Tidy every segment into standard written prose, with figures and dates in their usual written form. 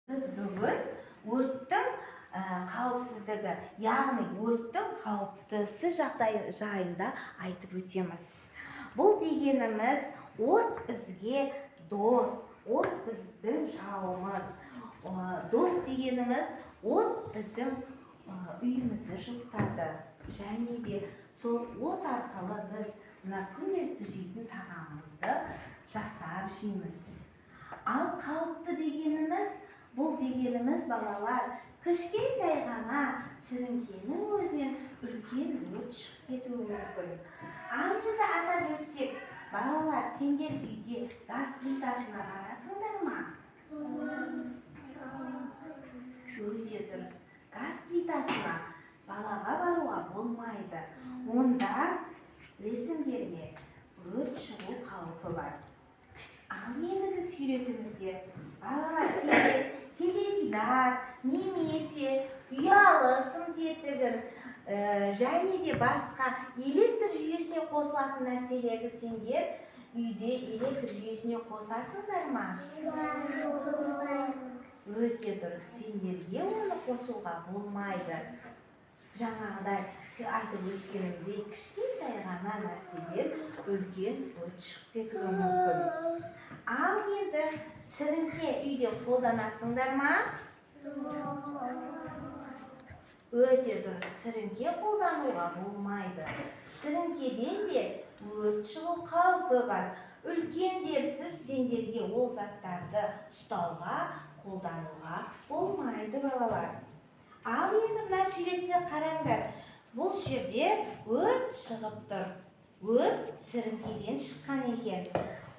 Біз бүгін өрттің қауіпсіздігі, яғни өрттің қауіптісі жағдай жайында айтып өтеміз. Бұл дегеніміз, от бізге дос, от біздің жауымыз. Дос дегеніміз, от біздің үйімізді жылытады. Және де сол от арқылы біз күнделікті жейтін тағамымызды жасап жейміз. Ал қауіпті дегеніміз, бұл дегеніміз балалар, кішкентай ғана сіріңкенің өзінен үлкен өрт шығып кетуі мүмкін. Ал енді атап өтсек, балалар, сендер үйде газ плитасына барасыңдар ма? Өте дұрыс. Газ плитасына балаға баруға болмайды. Онда білесіңдер ме, өрт шығу қаупі бар. Ал ендігі сүйретімізде балалар, сендер теледидар немесе ұялы сын тетігін және де басқа электр жүйесіне қосылатын нәрселерді сендер үйде электр жүйесіне қосасыңдар ма? Өте дұрыс, сендерге оны қосуға болмайды. Жаңағыдай айтып өткенімдей, кішкентай ғана нәрседен үлкен өрт шығып кетуі мүмкін. Ал енді сіріңке үйде қолданасыңдар ма? Өте дұрыс, сіріңке қолдануға болмайды. Сіріңкеден де өрт шығу қаупі бар. Үлкендерсіз сендерге ол заттарды ұстауға, қолдануға болмайды балалар. Ал енді мына суретке қараңдар. Бұл жерде өрт шығып тұр. Өрт сіріңкеден шыққан екен.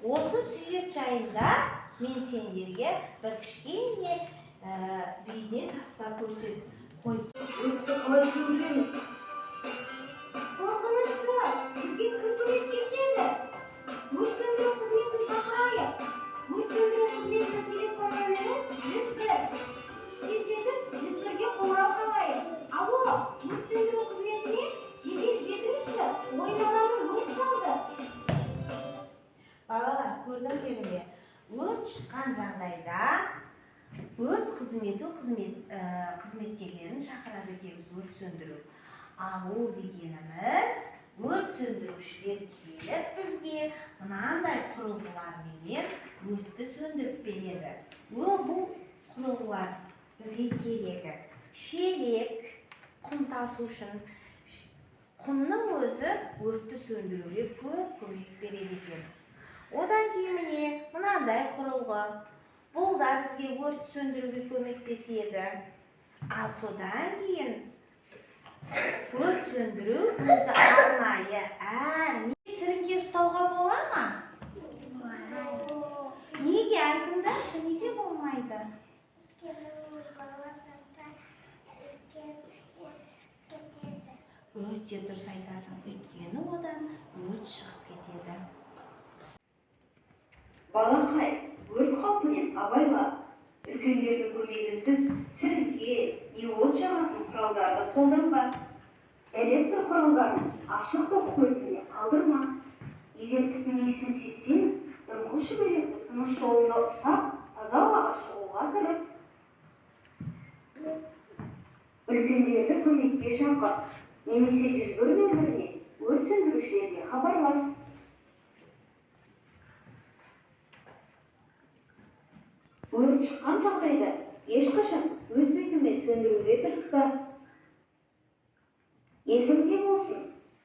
Осы сурет жайында мен сендерге бір кішкене бейне таспа көрсетіп қойып. Өртті қалай сөндіреміз? Қорқынышты, бізге кім көмектеседі? Өрт сөндіру қызметін шақырайық. Өрт сөндіру қызметінің телефон нөмірі 101. Тездетіп 101-ге қоңырау шалайық. Алло, өрт сөндіру қызметіне жедел жетіңізші, ойын алаңын өрт шалды. Балалар, көрдіңдер ме? Өрт шыққан жағдайда өрт қызметкерлерін шақырады дейміз, өрт сөндіру. Ал ол дегеніміз, өрт сөндірушілер келіп бізге мынандай құрылғылармен өртті сөндіріп береді. Бұл құрылғылар бізге керегі. Шелек, құм тасу үшін. Құмның өзі өртті сөндіруге көп көмек береді екен. Одан кейін міне мынандай құрылғы. Бұл да бізге өрт сөндіруге көмектеседі. Ал содан кейін өрт сөндіру өзі арнайы сіріңке ұстауға бола ма? Неге айтыңдаршы, неге болмайды? Өте дұрыс айтасың, өйткені одан өрт шығып кетеді. Балақай, өрт қаупінен абайла. Үлкендердің көмегінсіз сіріңке, не от жағатын құралдарды қолданба. Электр құралдарын ашық тоқ көзінде қалдырма. Егер түтін иісін сезсең, дымқыл шүберекті тыныс жолында ұстап, таза ауаға шығуға тырыс. Үлкендерді көмекке шақыр, немесе 101 нөміріне өрт сөндірушілерге хабарлас. Өрт шыққан жағдайда ешқашан өз бетіңмен сөндіруге тырыспа. Есіңде болсын,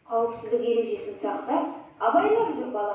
қауіпсіздік ережесін сақтап, абайлап жүр бала.